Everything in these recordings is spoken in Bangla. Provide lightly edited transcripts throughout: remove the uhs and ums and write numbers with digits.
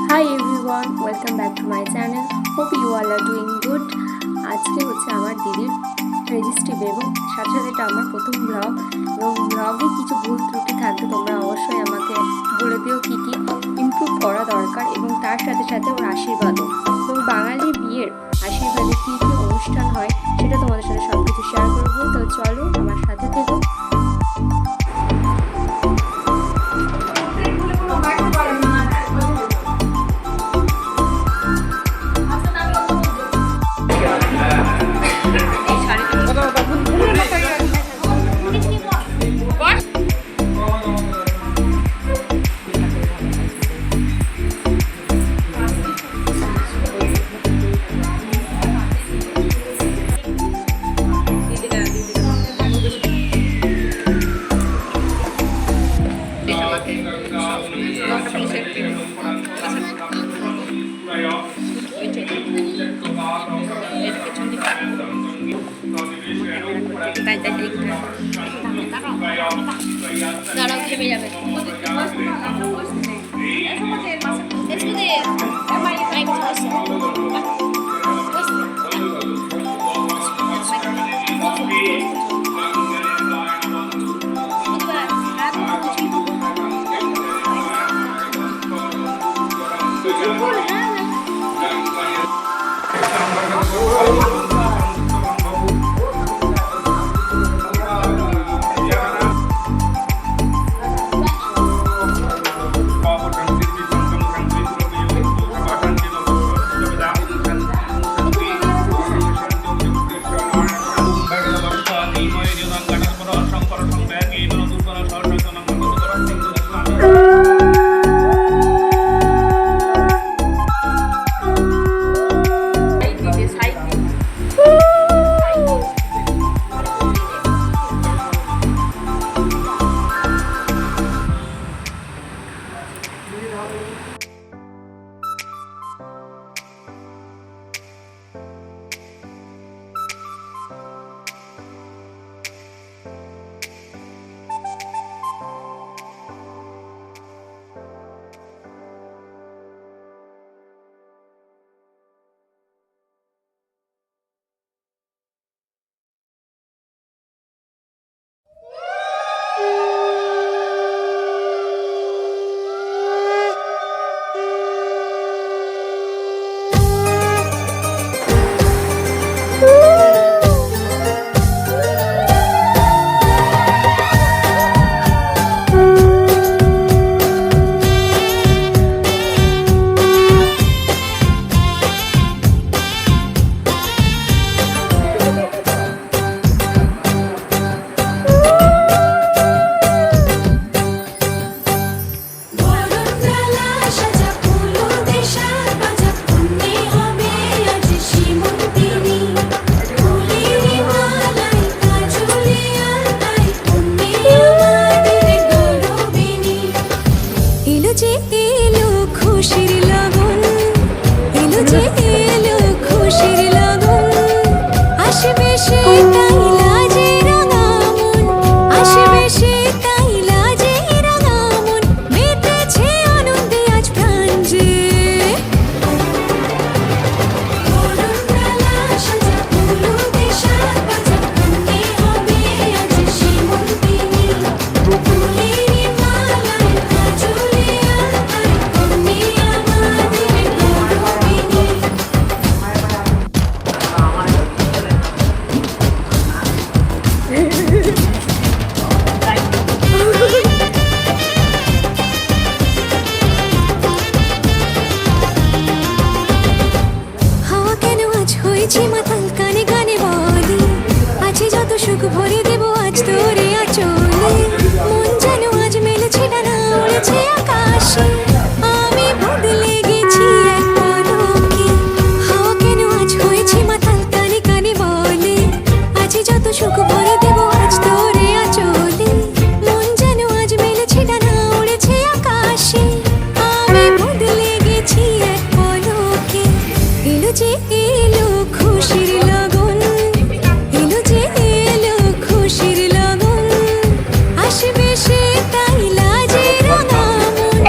Hi everyone, welcome back to my channel. Hope you all are doing good. আজকে হচ্ছে আমার দিদির রেজিস্ট্রি ডে এবং সাথে সাথে এটা আমার প্রথম ব্লগ এবং ব্লগে কিছু ভুল ত্রুটি থাকবে তোমরা অবশ্যই আমাকে বলে দিও কী কী ইমপ্রুভ করা দরকার এবং তার সাথে সাথে ওর আশীর্বাদও এবং বাঙালি বিয়ের আশীর্বাদে কী কী অনুষ্ঠান হয় সেটা তোমাদের সাথে সব কিছু শেয়ার করবো। তো চলো আমার সাথে থেকো। দাঁড়াও ঘেমে যাবে ভরে দেব আজ তোরে আচলে মন যেন আজ মেলেছে ডানা উড়েছে আকাশে আমি বদলে গেছি এক পলকে হাওয়া কেন আজ হয়েছে মাতাল কানে কানে বলে আজ যত সুখ ভরে দেব আজ তোরে আচলে মন যেন আজ মেলেছে ডানা উড়েছে আকাশে আমি বদলে গেছি এক পলকে এলো যে এলো খুশির লগন এলো যে আসবে সে তাই লাজে রাঙা মন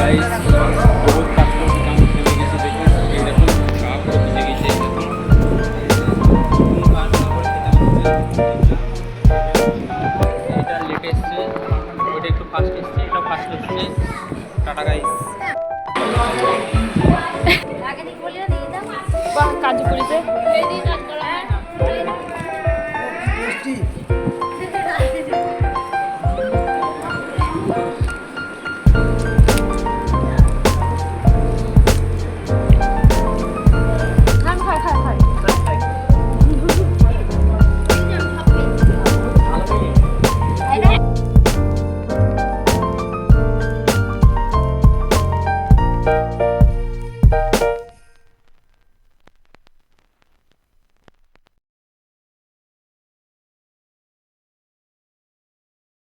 গাইস বহুত কাজ করতে কেমন থেমে গেছে দেখুন। এই দেখুন সব ভিজে গেছে এই দেখুন। এটা লেট এসছে, ওইটা একটু ফাস্ট এসছে, এটা ফাস্ট এসছে। Tata guys. বাহ কাজ করেছে।